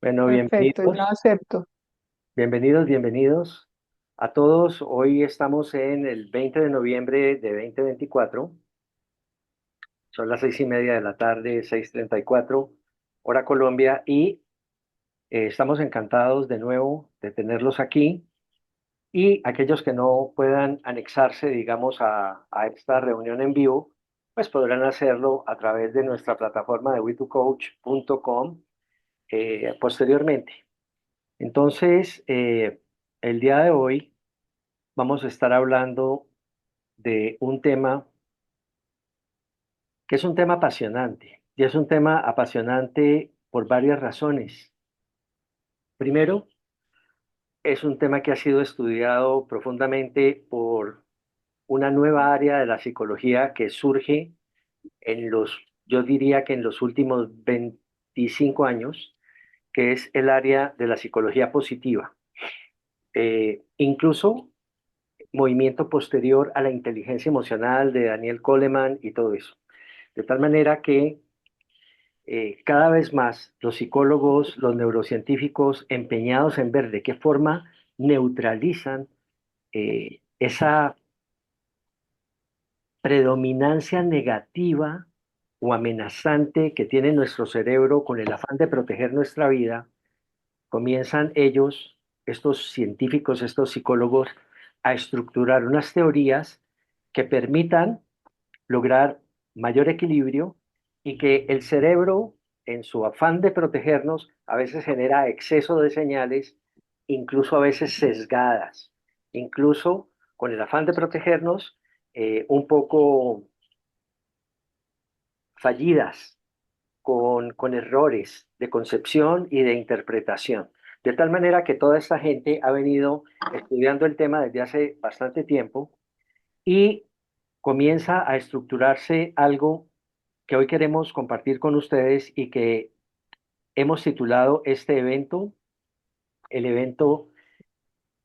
Bueno, Perfecto, yo bienvenidos, acepto. bienvenidos a todos. Hoy estamos en el 20 de noviembre de 2024. Son las 6:30 de la tarde, 6:34, hora Colombia, y estamos encantados de nuevo de tenerlos aquí. Y aquellos que no puedan anexarse, digamos, a esta reunión en vivo, pues podrán hacerlo a través de nuestra plataforma de we2coach.com posteriormente. Entonces, el día de hoy vamos a estar hablando de un tema que es un tema apasionante, y es un tema apasionante por varias razones. Primero, es un tema que ha sido estudiado profundamente por una nueva área de la psicología que surge yo diría que en los últimos 25 años, que es el área de la psicología positiva. Incluso movimiento posterior a la inteligencia emocional de Daniel Goleman y todo eso. De tal manera que cada vez más los psicólogos, los neurocientíficos empeñados en ver de qué forma neutralizan esa predominancia negativa o amenazante que tiene nuestro cerebro con el afán de proteger nuestra vida, comienzan ellos, estos científicos, estos psicólogos, a estructurar unas teorías que permitan lograr mayor equilibrio y que el cerebro, en su afán de protegernos, a veces genera exceso de señales, incluso a veces sesgadas, incluso con el afán de protegernos, un poco fallidas, con errores de concepción y de interpretación. De tal manera que toda esta gente ha venido estudiando el tema desde hace bastante tiempo y comienza a estructurarse algo que hoy queremos compartir con ustedes y que hemos titulado este evento, el evento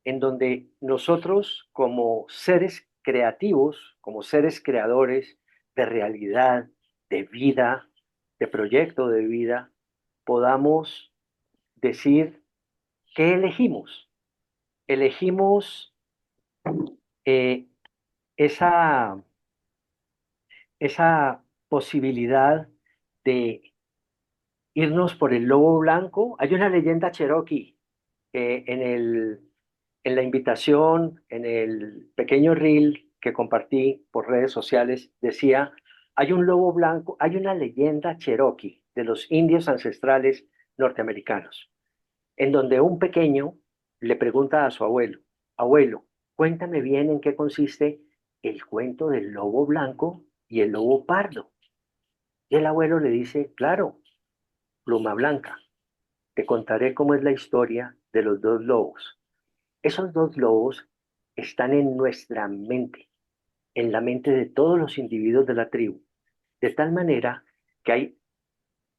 en donde nosotros como seres creativos, como seres creadores de realidad, de vida, de proyecto de vida, podamos decir qué elegimos. Elegimos eh, esa, esa posibilidad de irnos por el lobo blanco. Hay una leyenda cherokee en la invitación, en el pequeño reel que compartí por redes sociales, decía, hay un lobo blanco, hay una leyenda cherokee de los indios ancestrales norteamericanos, en donde un pequeño le pregunta a su abuelo, abuelo, cuéntame bien en qué consiste el cuento del lobo blanco y el lobo pardo. Y el abuelo le dice, claro, Pluma Blanca, te contaré cómo es la historia de los dos lobos. Esos dos lobos están en nuestra mente, en la mente de todos los individuos de la tribu, de tal manera que hay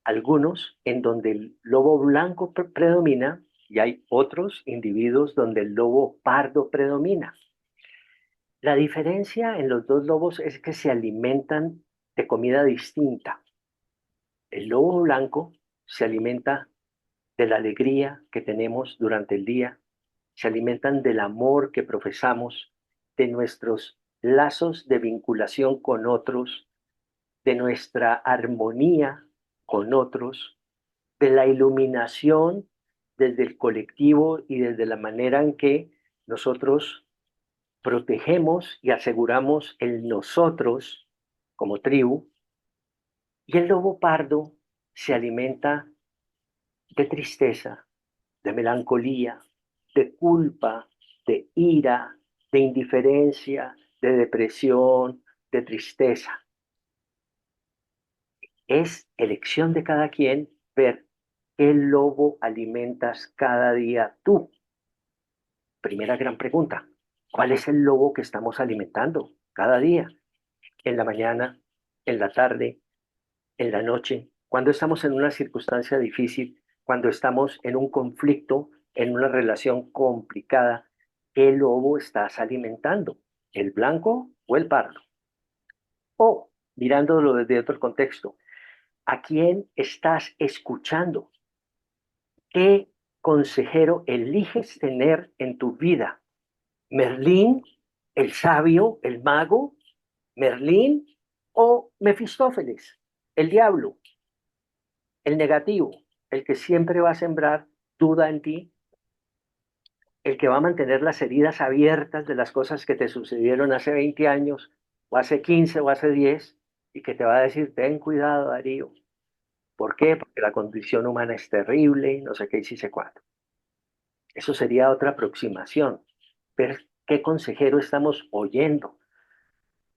algunos en donde el lobo blanco predomina y hay otros individuos donde el lobo pardo predomina. La diferencia en los dos lobos es que se alimentan de comida distinta. El lobo blanco se alimenta de la alegría que tenemos durante el día, se alimentan del amor que profesamos, de nuestros lazos de vinculación con otros, de nuestra armonía con otros, de la iluminación desde el colectivo y desde la manera en que nosotros protegemos y aseguramos el nosotros como tribu. Y el lobo pardo se alimenta de tristeza, de melancolía, de culpa, de ira, de indiferencia, de depresión, de tristeza. Es elección de cada quien ver qué lobo alimentas cada día tú. Primera gran pregunta, ¿cuál es el lobo que estamos alimentando cada día? En la mañana, en la tarde, en la noche, cuando estamos en una circunstancia difícil, cuando estamos en un conflicto, en una relación complicada, ¿qué lobo estás alimentando? ¿El blanco o el pardo? O, mirándolo desde otro contexto, ¿a quién estás escuchando? ¿Qué consejero eliges tener en tu vida? ¿Merlín, el sabio, el mago? ¿Merlín o Mefistófeles, el diablo, el negativo, el que siempre va a sembrar duda en ti, el que va a mantener las heridas abiertas de las cosas que te sucedieron hace 20 años, o hace 15 o hace 10, y que te va a decir, ten cuidado, Darío? ¿Por qué? Porque la condición humana es terrible, no sé qué y sí sé cuánto. Eso sería otra aproximación. Ver qué consejero estamos oyendo,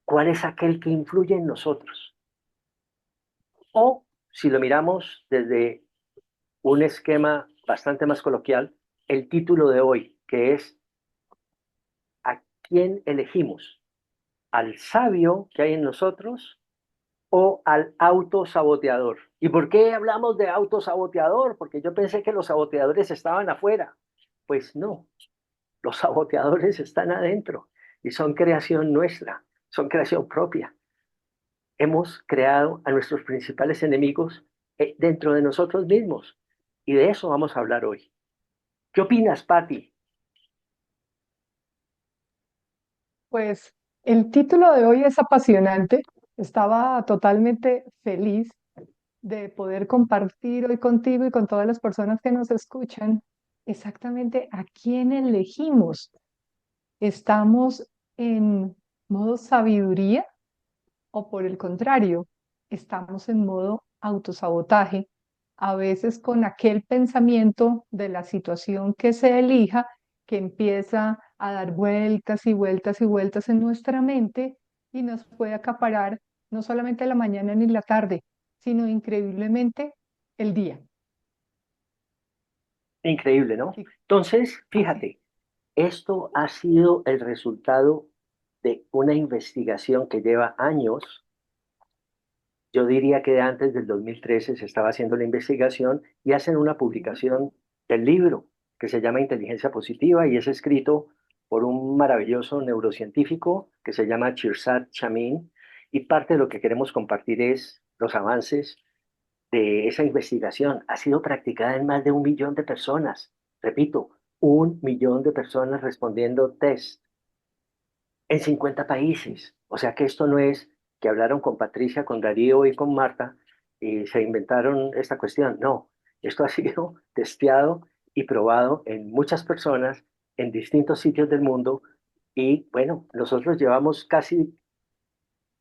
cuál es aquel que influye en nosotros. O si lo miramos desde un esquema bastante más coloquial, el título de hoy, que es ¿a quién elegimos? ¿Al sabio que hay en nosotros o al autosaboteador? ¿Y por qué hablamos de autosaboteador? Porque yo pensé que los saboteadores estaban afuera. Pues no, los saboteadores están adentro y son creación nuestra, son creación propia. Hemos creado a nuestros principales enemigos dentro de nosotros mismos y de eso vamos a hablar hoy. ¿Qué opinas, Patti? Pues el título de hoy es apasionante. Estaba totalmente feliz de poder compartir hoy contigo y con todas las personas que nos escuchan exactamente a quién elegimos. ¿Estamos en modo sabiduría o por el contrario, estamos en modo autosabotaje? A veces con aquel pensamiento de la situación que se elija que empieza a dar vueltas y vueltas y vueltas en nuestra mente y nos puede acaparar no solamente la mañana ni la tarde, sino increíblemente el día. Increíble, ¿no? Y Entonces, así. fíjate, esto ha sido el resultado de una investigación que lleva años. Yo diría que antes del 2013 se estaba haciendo la investigación y hacen una Sí. publicación del libro que se llama Inteligencia Positiva y es escrito por un maravilloso neurocientífico que se llama Chirsat Chamin, y parte de lo que queremos compartir es los avances de esa investigación. Ha sido practicada en más de 1 millón de personas. Repito, 1 millón de personas respondiendo test en 50 países. O sea que esto no es que hablaron con Patricia, con Darío y con Marta y se inventaron esta cuestión. No, esto ha sido testeado y probado en muchas personas en distintos sitios del mundo. Y bueno, nosotros llevamos casi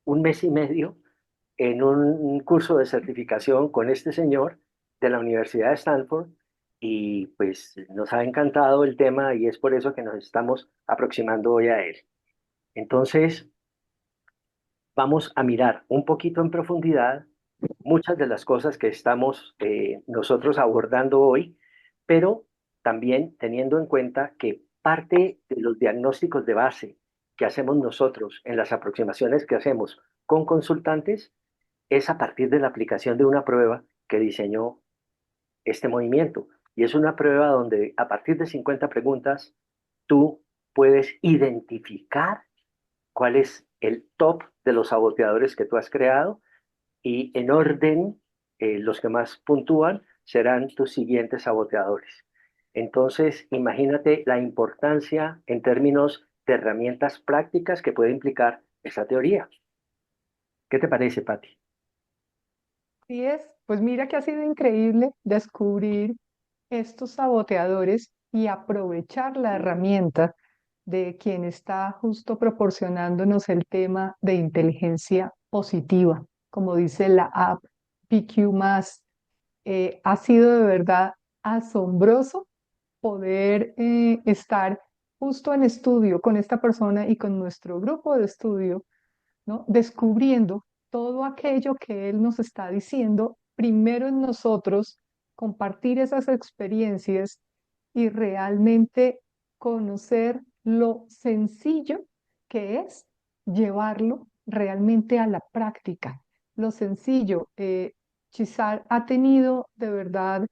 1 mes y medio en un curso de certificación con este señor de la Universidad de Stanford, y pues nos ha encantado el tema y es por eso que nos estamos aproximando hoy a él. Entonces, vamos a mirar un poquito en profundidad muchas de las cosas que estamos nosotros abordando hoy, pero también teniendo en cuenta que parte de los diagnósticos de base que hacemos nosotros en las aproximaciones que hacemos con consultantes es a partir de la aplicación de una prueba que diseñó este movimiento. Y es una prueba donde a partir de 50 preguntas tú puedes identificar cuál es el top de los saboteadores que tú has creado y en orden, los que más puntúan serán tus siguientes saboteadores. Entonces, imagínate la importancia en términos de herramientas prácticas que puede implicar esa teoría. ¿Qué te parece, Patti? Así es, pues mira que ha sido increíble descubrir estos saboteadores y aprovechar la herramienta de quien está justo proporcionándonos el tema de inteligencia positiva, como dice la app PQ+. Ha sido de verdad asombroso poder estar justo en estudio con esta persona y con nuestro grupo de estudio, ¿no? Descubriendo todo aquello que Él nos está diciendo, primero en nosotros, compartir esas experiencias y realmente conocer lo sencillo que es llevarlo realmente a la práctica. Lo sencillo, Chisar ha tenido de verdad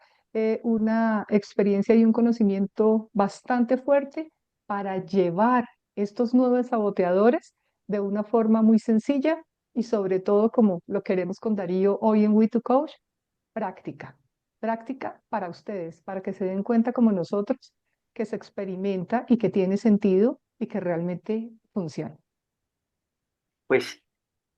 una experiencia y un conocimiento bastante fuerte para llevar estos nuevos saboteadores de una forma muy sencilla y sobre todo como lo queremos con Darío hoy en We to Coach, práctica. práctica para ustedes, para que se den cuenta como nosotros que se experimenta y que tiene sentido y que realmente funciona. Pues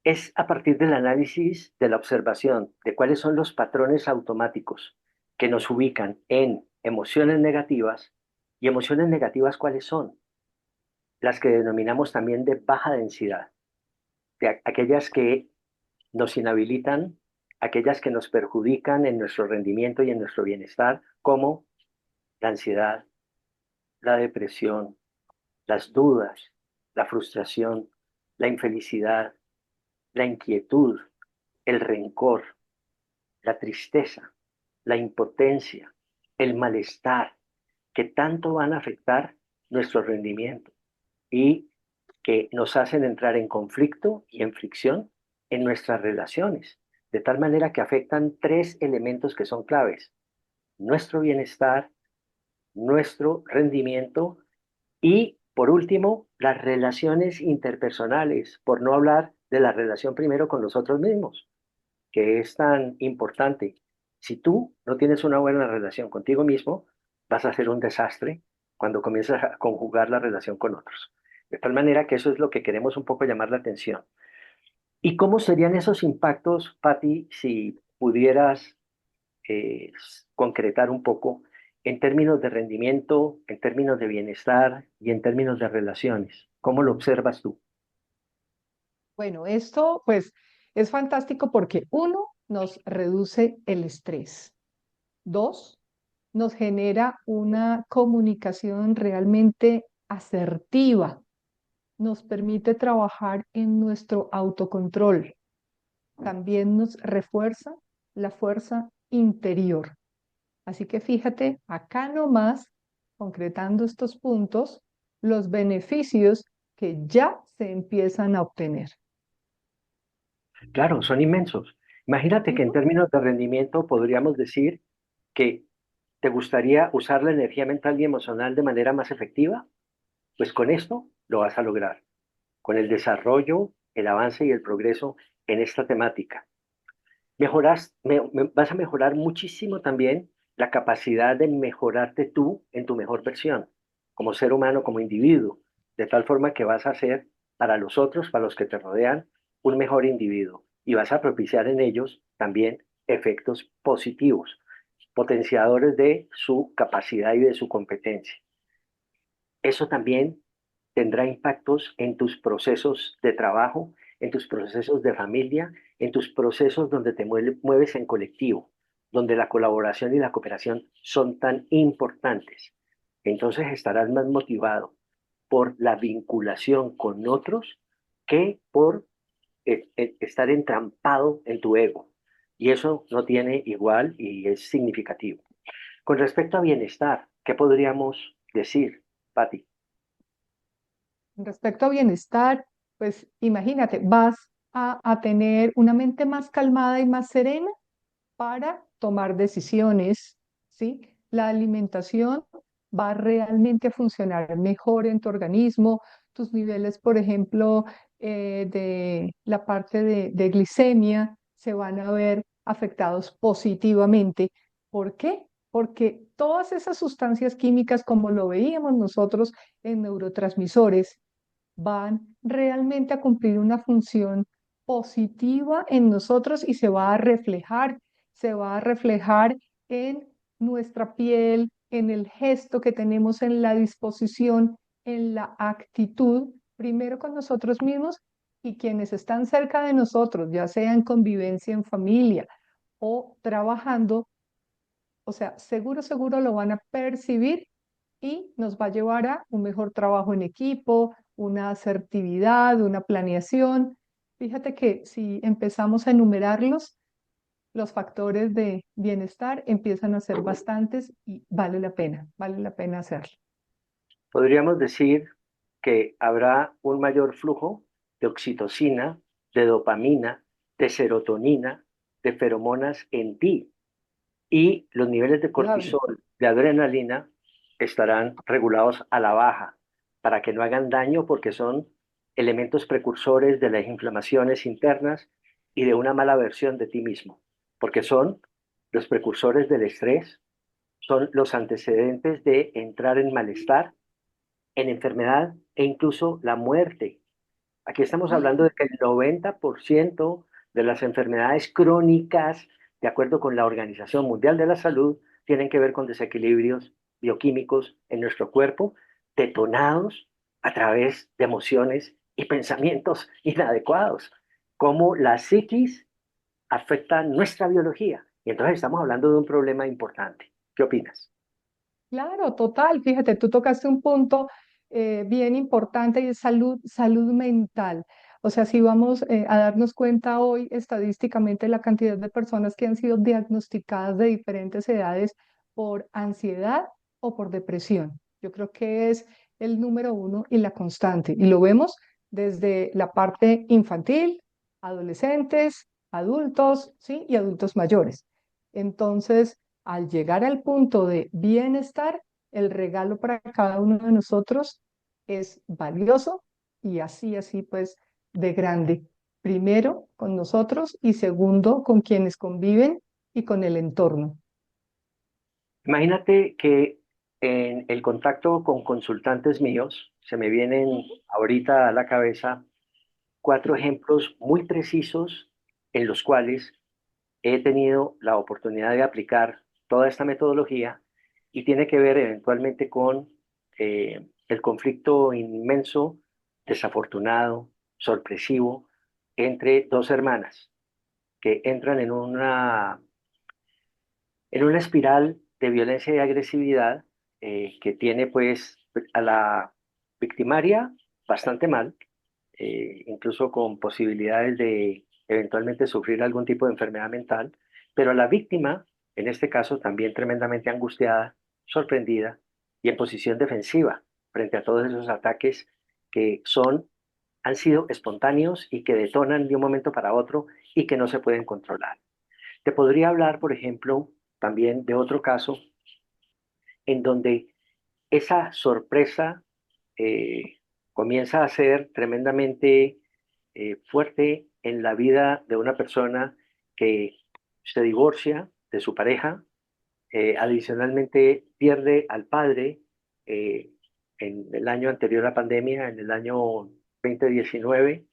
es a partir del análisis, de la observación de cuáles son los patrones automáticos que nos ubican en emociones negativas. Y emociones negativas, ¿cuáles son? Las que denominamos también de baja densidad, aquellas que nos inhabilitan, aquellas que nos perjudican en nuestro rendimiento y en nuestro bienestar, como la ansiedad, la depresión, las dudas, la frustración, la infelicidad, la inquietud, el rencor, la tristeza, la impotencia, el malestar, que tanto van a afectar nuestro rendimiento y que nos hacen entrar en conflicto y en fricción en nuestras relaciones, de tal manera que afectan tres elementos que son claves: nuestro bienestar, nuestro rendimiento y, por último, las relaciones interpersonales, por no hablar de la relación primero con nosotros mismos, que es tan importante. Si tú no tienes una buena relación contigo mismo, vas a ser un desastre cuando comienzas a conjugar la relación con otros. De tal manera que eso es lo que queremos un poco llamar la atención. ¿Y cómo serían esos impactos, Patti, si pudieras eh, concretar un poco en términos de rendimiento, en términos de bienestar y en términos de relaciones? ¿Cómo lo observas tú? Bueno, esto pues es fantástico porque uno, nos reduce el estrés. Dos, nos genera una comunicación realmente asertiva. Nos permite trabajar en nuestro autocontrol. También nos refuerza la fuerza interior. Así que fíjate, acá nomás, concretando estos puntos, los beneficios que ya se empiezan a obtener. Claro, son inmensos. Imagínate que en Ujú. términos de rendimiento podríamos decir que te gustaría usar la energía mental y emocional de manera más efectiva. Pues con esto lo vas a lograr, con el desarrollo, el avance y el progreso en esta temática. Vas a mejorar muchísimo también la capacidad de mejorarte tú en tu mejor versión, como ser humano, como individuo, de tal forma que vas a ser para los otros, para los que te rodean, un mejor individuo y vas a propiciar en ellos también efectos positivos, potenciadores de su capacidad y de su competencia. Eso también tendrá impactos en tus procesos de trabajo, en tus procesos de familia, en tus procesos donde te mueves en colectivo, donde la colaboración y la cooperación son tan importantes. Entonces estarás más motivado por la vinculación con otros que por estar entrampado en tu ego. Y eso no tiene igual y es significativo. Con respecto a bienestar, ¿qué podríamos decir, Patti? Respecto a bienestar, pues imagínate, vas a tener una mente más calmada y más serena para tomar decisiones, ¿sí? La alimentación va realmente a funcionar mejor en tu organismo, tus niveles, por ejemplo, de la parte de glicemia se van a ver afectados positivamente. ¿Por qué? Porque todas esas sustancias químicas, como lo veíamos nosotros en neurotransmisores, van realmente a cumplir una función positiva en nosotros y se va a reflejar en nuestra piel, en el gesto que tenemos, en la disposición, en la actitud, primero con nosotros mismos y quienes están cerca de nosotros, ya sea en convivencia en familia o trabajando, o sea, seguro, seguro lo van a percibir y nos va a llevar a un mejor trabajo en equipo, una asertividad, una planeación. Fíjate que si empezamos a enumerarlos, los factores de bienestar empiezan a ser bastantes y vale la pena hacerlo. Podríamos decir que habrá un mayor flujo de oxitocina, de dopamina, de serotonina, de feromonas en ti y los niveles de Clave. cortisol, de adrenalina, estarán regulados a la baja para que no hagan daño porque son elementos precursores de las inflamaciones internas y de una mala versión de ti mismo, porque son los precursores del estrés, son los antecedentes de entrar en malestar, en enfermedad e incluso la muerte. Aquí estamos hablando de Ah, que el 90% de las enfermedades crónicas, de acuerdo con la Organización Mundial de la Salud, tienen que ver con desequilibrios bioquímicos en nuestro cuerpo, detonados a través de emociones y pensamientos inadecuados, como la psiquis afecta nuestra biología. Y entonces estamos hablando de un problema importante. ¿Qué opinas? claro, total. Fíjate, tú tocaste un punto bien importante y es salud, salud mental. O sea, si vamos a darnos cuenta hoy estadísticamente la cantidad de personas que han sido diagnosticadas de diferentes edades por ansiedad o por depresión. Yo creo que es el número uno y la constante. Y lo vemos desde la parte infantil, adolescentes, adultos, ¿sí? Y adultos mayores. Entonces, al llegar al punto de bienestar, el regalo para cada uno de nosotros es valioso y así pues de grande. Primero con nosotros y segundo con quienes conviven y con el entorno. Imagínate que en el contacto con consultantes míos se me vienen Ujú. ahorita a la cabeza cuatro ejemplos muy precisos en los cuales he tenido la oportunidad de aplicar toda esta metodología y tiene que ver eventualmente con el conflicto inmenso, desafortunado, sorpresivo entre dos hermanas que entran en una espiral de violencia y agresividad que tiene pues a la victimaria bastante mal, incluso con posibilidades de eventualmente sufrir algún tipo de enfermedad mental, pero a la víctima, en este caso, también tremendamente angustiada, sorprendida y en posición defensiva frente a todos esos ataques que han sido espontáneos y que detonan de un momento para otro y que no se pueden controlar. Te podría hablar, por ejemplo, también de otro caso en donde esa sorpresa eh, comienza a ser tremendamente fuerte en la vida de una persona que se divorcia de su pareja, adicionalmente pierde al padre eh, en el año anterior a la pandemia, en el año 2019,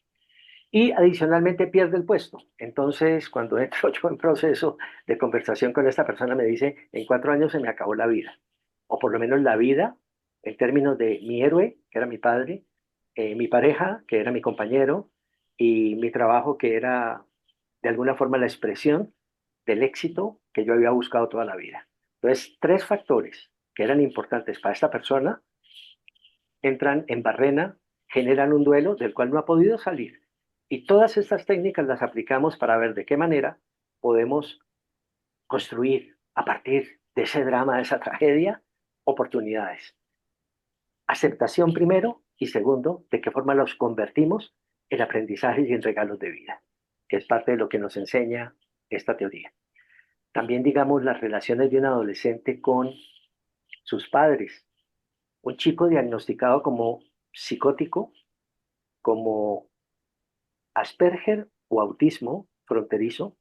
y adicionalmente pierde el puesto. Entonces, cuando entro yo en proceso de conversación con esta persona, me dice, en 4 años se me acabó la vida, o por lo menos la vida, en términos de mi héroe, que era mi padre, mi pareja, que era mi compañero, y mi trabajo, que era de alguna forma la expresión del éxito que yo había buscado toda la vida. Entonces, tres factores que eran importantes para esta persona entran en barrena, generan un duelo del cual no ha podido salir. Y todas estas técnicas las aplicamos para ver de qué manera podemos construir a partir de ese drama, de esa tragedia, oportunidades. Aceptación primero y segundo, de qué forma los convertimos en aprendizajes y en regalos de vida, que es parte de lo que nos enseña esta teoría. También digamos las relaciones de un adolescente con sus padres. Un chico diagnosticado como psicótico, como Asperger o autismo fronterizo,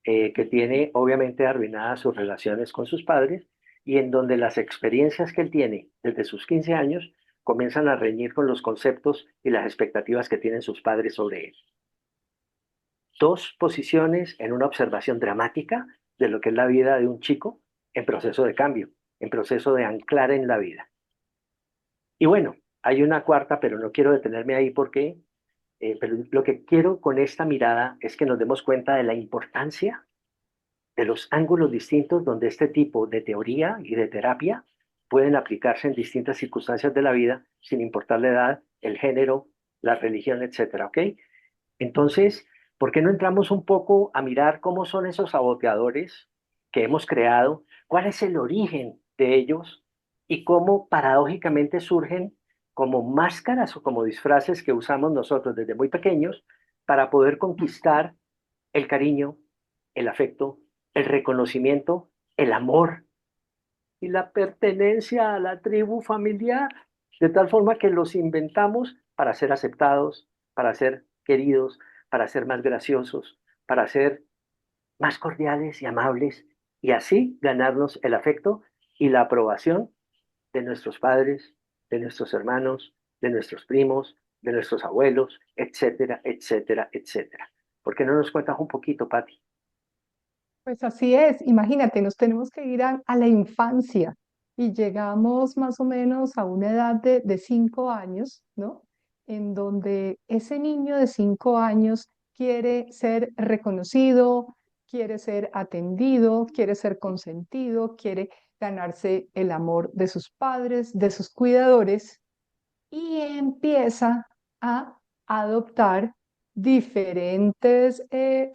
que tiene obviamente arruinadas sus relaciones con sus padres y en donde las experiencias que él tiene desde sus 15 años comienzan a reñir con los conceptos y las expectativas que tienen sus padres sobre él. Dos posiciones en una observación dramática de lo que es la vida de un chico en proceso de cambio, en proceso de anclar en la vida. Y bueno, hay una cuarta, pero no quiero detenerme ahí porque pero lo que quiero con esta mirada es que nos demos cuenta de la importancia de los ángulos distintos donde este tipo de teoría y de terapia pueden aplicarse en distintas circunstancias de la vida, sin importar la edad, el género, la religión, etcétera, ¿ok? Entonces, ¿por qué no entramos un poco a mirar cómo son esos saboteadores que hemos creado? ¿Cuál es el origen de ellos? Y cómo paradójicamente surgen como máscaras o como disfraces que usamos nosotros desde muy pequeños para poder conquistar el cariño, el afecto, el reconocimiento, el amor y la pertenencia a la tribu familiar, de tal forma que los inventamos para ser aceptados, para ser queridos, para ser más graciosos, para ser más cordiales y amables, y así ganarnos el afecto y la aprobación de nuestros padres, de nuestros hermanos, de nuestros primos, de nuestros abuelos, etcétera, etcétera, etcétera. ¿Por qué no nos cuentas un poquito, Patti? Pues así es, imagínate, nos tenemos que ir a la infancia y llegamos más o menos a una edad de 5 años, ¿no? En donde ese niño de 5 años quiere ser reconocido, quiere ser atendido, quiere ser consentido, quiere ganarse el amor de sus padres, de sus cuidadores y empieza a adoptar diferentes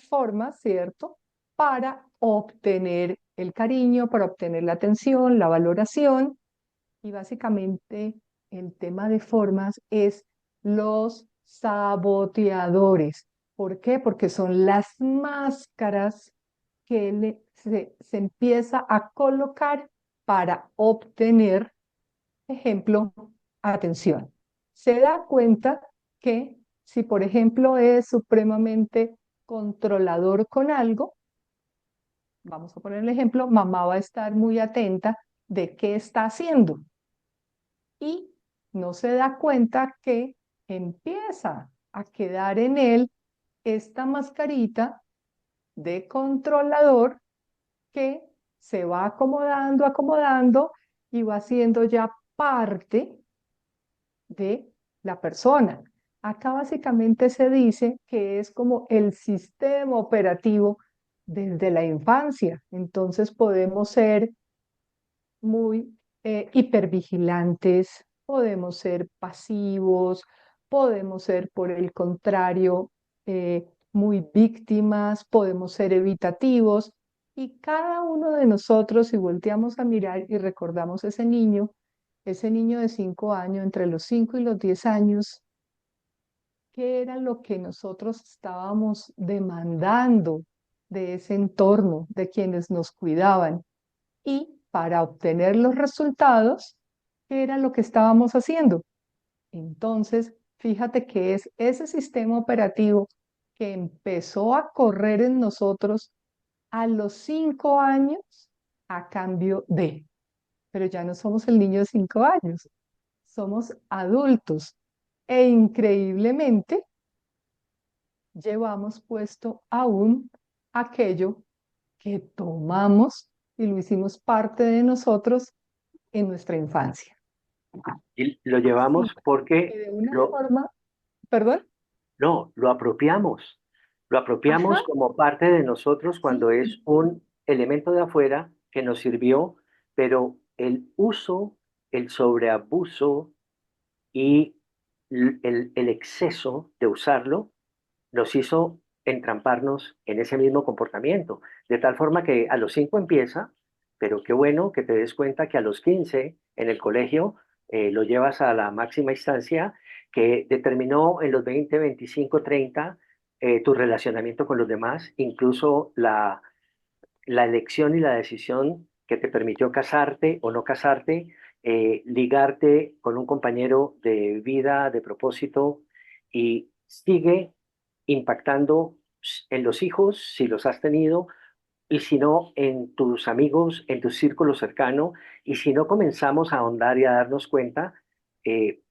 formas, ¿cierto? Para obtener el cariño, para obtener la atención, la valoración. Y básicamente el tema de formas es los saboteadores. ¿Por qué? Porque son las máscaras que se empieza a colocar para obtener, ejemplo, atención. Se da cuenta que si, por ejemplo, es supremamente controlador con algo, vamos a poner el ejemplo, mamá va a estar muy atenta de qué está haciendo y no se da cuenta que empieza a quedar en él esta mascarita de controlador que se va acomodando, acomodando y va siendo ya parte de la persona. Acá básicamente se dice que es como el sistema operativo desde la infancia. Entonces podemos ser muy hipervigilantes, podemos ser pasivos, podemos ser, por el contrario, muy víctimas, podemos ser evitativos. Y cada uno de nosotros, si volteamos a mirar y recordamos ese niño de 5 años, entre los 5 y los 10 años, ¿qué era lo que nosotros estábamos demandando de ese entorno, de quienes nos cuidaban? Y para obtener los resultados, ¿qué era lo que estábamos haciendo? Entonces, fíjate que es ese sistema operativo que empezó a correr en nosotros a los 5 años a cambio de, pero ya no somos el niño de 5 años, somos adultos e increíblemente llevamos puesto aún aquello que tomamos y lo hicimos parte de nosotros en nuestra infancia. Y lo Así llevamos que porque de una lo, forma, perdón, no, lo apropiamos. Lo apropiamos ajá, como parte de nosotros cuando sí, es un elemento de afuera que nos sirvió, pero el uso, el sobreabuso y el exceso de usarlo nos hizo entramparnos en ese mismo comportamiento. De tal forma que a los 5 empieza, pero qué bueno que te des cuenta que a los 15 en el colegio lo llevas a la máxima instancia que determinó en los 20, 25, 30 tu relacionamiento con los demás, incluso la elección y la decisión que te permitió casarte o no casarte, ligarte con un compañero de vida, de propósito, y sigue impactando en los hijos, si los has tenido, y si no, en tus amigos, en tu círculo cercano, y si no comenzamos a ahondar y a darnos cuenta,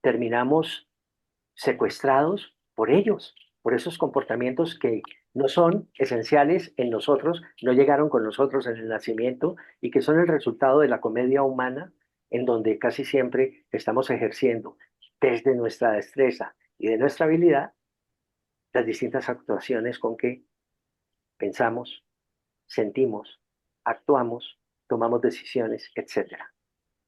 terminamos secuestrados por ellos, por esos comportamientos que no son esenciales en nosotros, no llegaron con nosotros en el nacimiento y que son el resultado de la comedia humana en donde casi siempre estamos ejerciendo desde nuestra destreza y de nuestra habilidad las distintas actuaciones con que pensamos, sentimos, actuamos, tomamos decisiones, etcétera.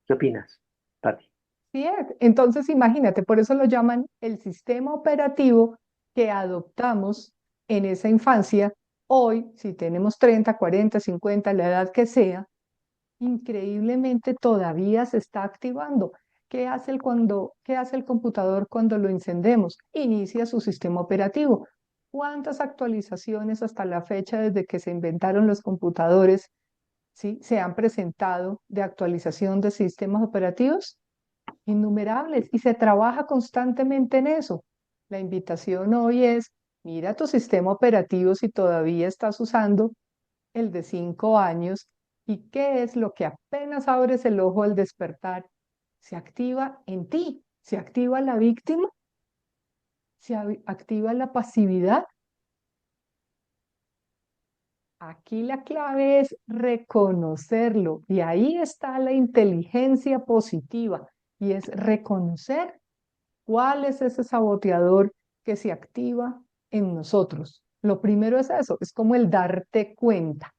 ¿Qué opinas, Pati? sí es. Entonces, imagínate, por eso lo llaman el sistema operativo que adoptamos en esa infancia. Hoy, si tenemos 30, 40, 50, la edad que sea, increíblemente todavía se está activando. ¿Qué hace el computador cuando lo encendemos? Inicia su sistema operativo. ¿Cuántas actualizaciones hasta la fecha desde que se inventaron los computadores, sí, se han presentado de actualización de sistemas operativos? Innumerables. Y se trabaja constantemente en eso. La invitación hoy es, mira tu sistema operativo si todavía estás usando el de 5 años ¿Y qué es lo que apenas abres el ojo al despertar? Se activa en ti, se activa la víctima, activa la pasividad. Aquí la clave es reconocerlo y ahí está la inteligencia positiva y es reconocer cuál es ese saboteador que se activa en nosotros. Lo primero es eso, es como el darte cuenta.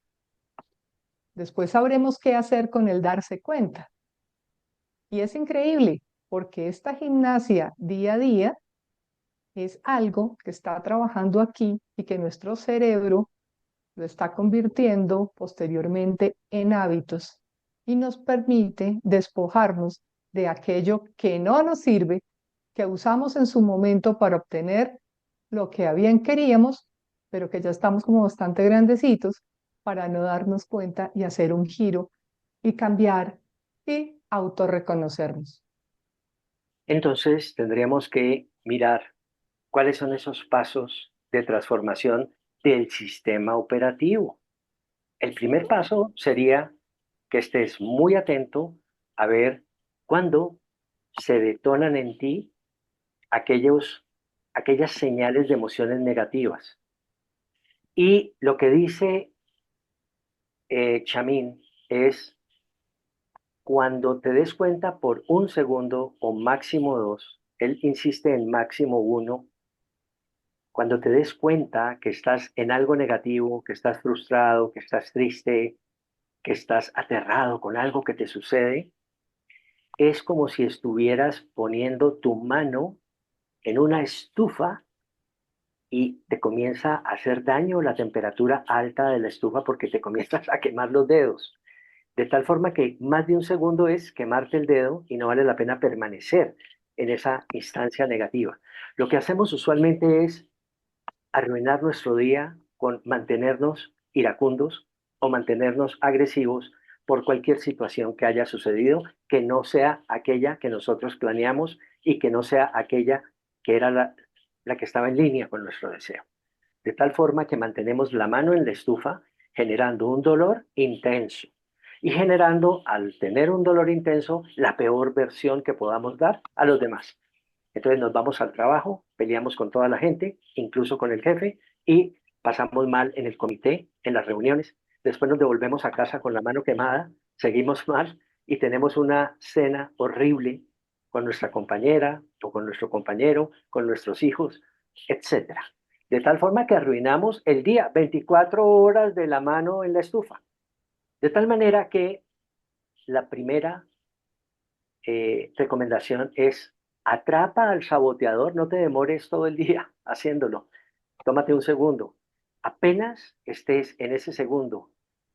Después sabremos qué hacer con el darse cuenta. Y es increíble porque esta gimnasia día a día es algo que está trabajando aquí y que nuestro cerebro lo está convirtiendo posteriormente en hábitos y nos permite despojarnos de aquello que no nos sirve, que usamos en su momento para obtener lo que bien queríamos, pero que ya estamos como bastante grandecitos para no darnos cuenta y hacer un giro y cambiar y autorreconocernos. Entonces tendríamos que mirar cuáles son esos pasos de transformación del sistema operativo. El primer paso sería que estés muy atento a ver cuándo se detonan en ti aquellas señales de emociones negativas. Y lo que dice Chamín es cuando te des cuenta por un segundo o máximo dos, él insiste en máximo uno, cuando te des cuenta que estás en algo negativo, que estás frustrado, que estás triste, que estás aterrado con algo que te sucede, es como si estuvieras poniendo tu mano en una estufa y te comienza a hacer daño la temperatura alta de la estufa porque te comienzas a quemar los dedos. De tal forma que más de un segundo es quemarte el dedo y no vale la pena permanecer en esa instancia negativa. Lo que hacemos usualmente es arruinar nuestro día con mantenernos iracundos o mantenernos agresivos por cualquier situación que haya sucedido, que no sea aquella que nosotros planeamos y que no sea aquella que era la que estaba en línea con nuestro deseo. De tal forma que mantenemos la mano en la estufa generando un dolor intenso y generando, al tener un dolor intenso, la peor versión que podamos dar a los demás. Entonces nos vamos al trabajo, peleamos con toda la gente, incluso con el jefe, y pasamos mal en el comité, en las reuniones. Después nos devolvemos a casa con la mano quemada, seguimos mal y tenemos una cena horrible con nuestra compañera o con nuestro compañero, con nuestros hijos, etcétera. De tal forma que arruinamos el día, 24 horas de la mano en la estufa. De tal manera que la primera recomendación es atrapa al saboteador, no te demores todo el día haciéndolo. Tómate un segundo. Apenas estés en ese segundo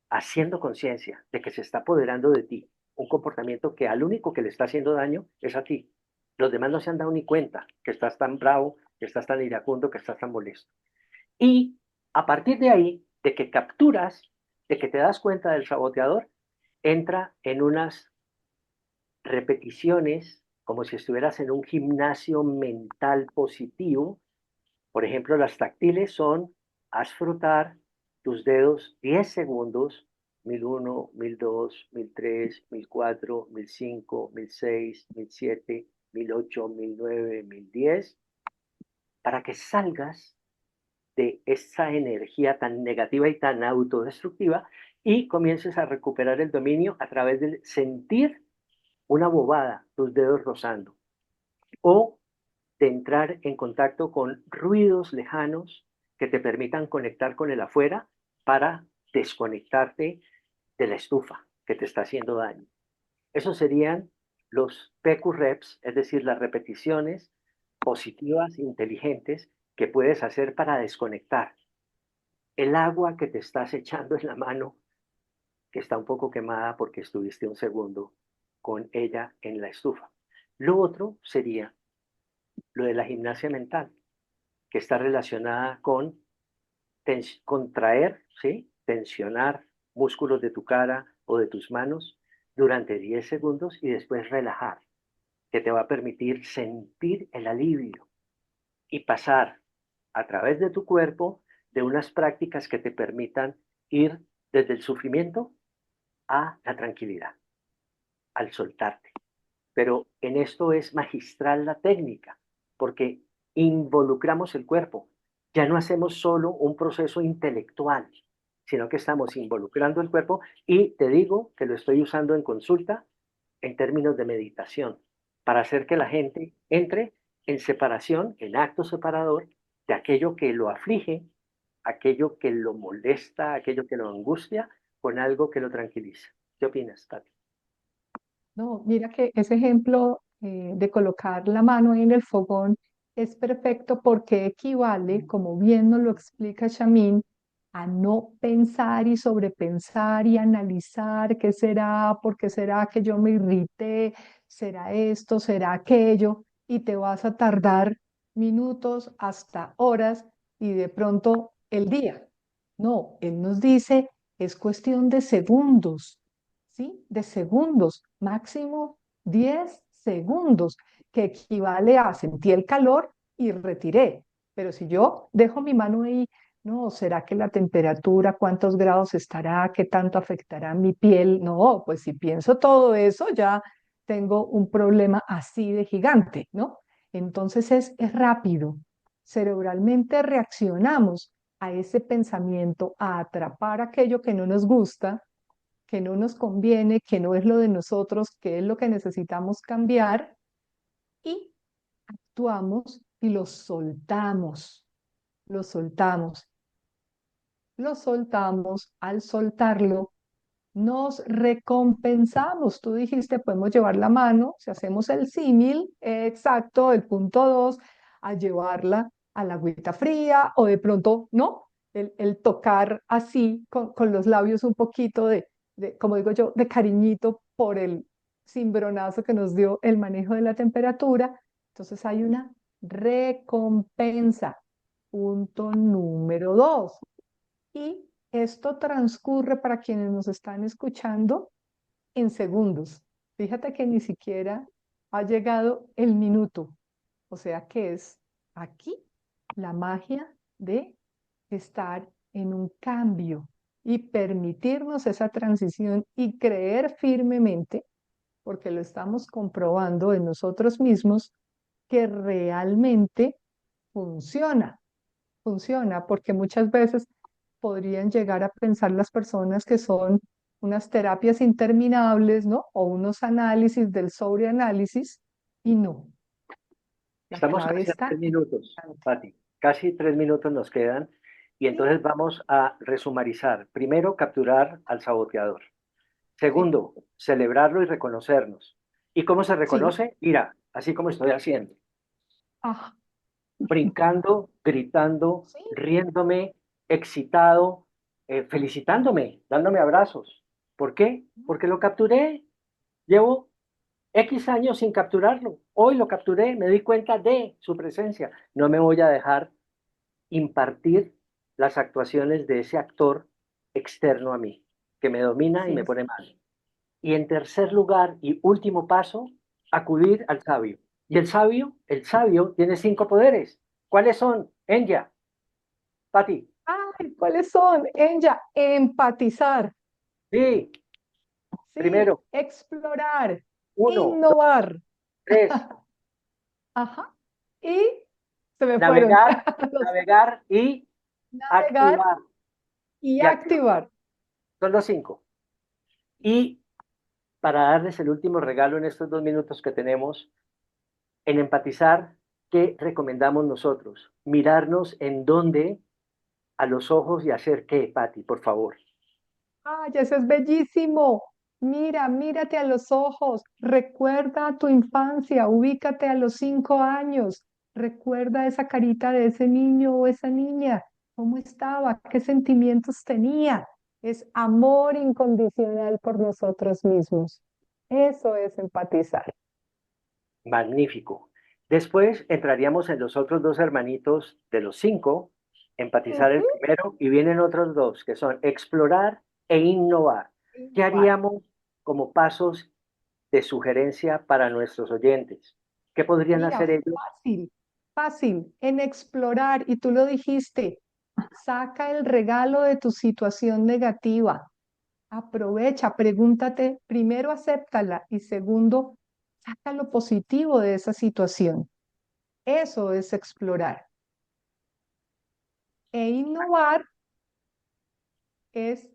haciendo conciencia de que se está apoderando de ti un comportamiento que al único que le está haciendo daño es a ti. Los demás no se han dado ni cuenta que estás tan bravo, que estás tan iracundo, que estás tan molesto. Y a partir de ahí, de que capturas, de que te das cuenta del saboteador, entra en unas repeticiones como si estuvieras en un gimnasio mental positivo. Por ejemplo, las táctiles son, haz frotar tus dedos 10 segundos, 1001, 1002, 1003, 1004, 1005, 1006, 1007, 1008, 1009, 1010, para que salgas de esa energía tan negativa y tan autodestructiva y comiences a recuperar el dominio a través de sentir una bobada, tus dedos rozando, o de entrar en contacto con ruidos lejanos que te permitan conectar con el afuera para desconectarte de la estufa que te está haciendo daño. Esos serían los PQ-REPs, es decir, las repeticiones positivas, inteligentes, que puedes hacer para desconectar el agua que te estás echando en la mano, que está un poco quemada porque estuviste un segundo con ella en la estufa. Lo otro sería lo de la gimnasia mental, que está relacionada con contraer, ¿sí? Tensionar músculos de tu cara o de tus manos durante 10 segundos y después relajar, que te va a permitir sentir el alivio y pasar a través de tu cuerpo de unas prácticas que te permitan ir desde el sufrimiento a la tranquilidad, al soltarte. Pero en esto es magistral la técnica, porque involucramos el cuerpo. Ya no hacemos solo un proceso intelectual, sino que estamos involucrando el cuerpo y te digo que lo estoy usando en consulta en términos de meditación, para hacer que la gente entre en separación, en acto separador de aquello que lo aflige, aquello que lo molesta, aquello que lo angustia, con algo que lo tranquiliza. ¿Qué opinas, Tati? No, mira que ese ejemplo de colocar la mano ahí en el fogón es perfecto porque equivale, como bien nos lo explica Shamin, a no pensar y sobrepensar y analizar qué será, por qué será que yo me irrité, será esto, será aquello, y te vas a tardar minutos hasta horas y de pronto el día. No, él nos dice, es cuestión de segundos. ¿Sí? De segundos, máximo 10 segundos, que equivale a sentí el calor y retiré. Pero si yo dejo mi mano ahí, no, ¿será que la temperatura, cuántos grados estará, qué tanto afectará mi piel? No, pues si pienso todo eso, ya tengo un problema así de gigante, ¿no? Entonces es rápido. Cerebralmente reaccionamos a ese pensamiento, a atrapar aquello que no nos gusta, que no nos conviene, que no es lo de nosotros, que es lo que necesitamos cambiar, y actuamos y lo soltamos, lo soltamos, lo soltamos. Al soltarlo, nos recompensamos. Tú dijiste, podemos llevar la mano, si hacemos el símil exacto, el punto 2, a llevarla a la agüita fría o de pronto, ¿no? El tocar así con los labios un poquito como digo yo, de cariñito por el cimbronazo que nos dio el manejo de la temperatura. Entonces hay una recompensa. Punto número 2. Y esto transcurre para quienes nos están escuchando en segundos. Fíjate que ni siquiera ha llegado el minuto. O sea que es aquí la magia de estar en un cambio y permitirnos esa transición y creer firmemente, porque lo estamos comprobando en nosotros mismos, que realmente funciona. Funciona, porque muchas veces podrían llegar a pensar las personas que son unas terapias interminables, ¿no? O unos análisis del sobreanálisis, y no. La Estamos clave casi a está 3 minutos, en Pati. Casi 3 minutos nos quedan y sí, entonces vamos a resumarizar. Primero, capturar al saboteador. sí, Segundo, celebrarlo y reconocernos. ¿Y cómo se sí, reconoce? Mira, así como estoy haciendo, ah, brincando, gritando, sí, riéndome, excitado, felicitándome, dándome abrazos. ¿Por qué? Porque lo capturé. Llevo X años sin capturarlo. Hoy lo capturé, me di cuenta de su presencia. No me voy a dejar impartir las actuaciones de ese actor externo a mí, que me domina y me sí. pone mal. Y en tercer lugar y último paso, acudir al sabio. Y el sabio tiene 5 poderes. ¿Cuáles son? Enya, Pati. Ay, ¿cuáles son? Ella, empatizar, Sí, sí, primero, explorar, 1, 2, innovar, 3, ajá, y se me fueron navegar, los navegar y navegar activar. y Y activar. activar. Son los 5. Y para darles el último regalo en estos 2 minutos que tenemos, en empatizar, ¿qué recomendamos nosotros? Mirarnos en dónde, a los ojos y hacer qué, Pati, por favor. Ay, eso es bellísimo. Mira, mírate a los ojos. Recuerda tu infancia. Ubícate a los 5 años. Recuerda esa carita de ese niño o esa niña. ¿Cómo estaba? ¿Qué sentimientos tenía? Es amor incondicional por nosotros mismos. Eso es empatizar. Magnífico. Después entraríamos en los otros dos hermanitos de los 5, empatizar el Ujú. primero, y vienen otros dos, que son explorar e innovar. ¿Qué Igual. haríamos como pasos de sugerencia para nuestros oyentes? ¿Qué podrían Mira, hacer ellos? fácil, fácil en explorar, y tú lo dijiste, saca el regalo de tu situación negativa. Aprovecha, pregúntate, primero acéptala y segundo, saca lo positivo de esa situación. Eso es explorar. E innovar es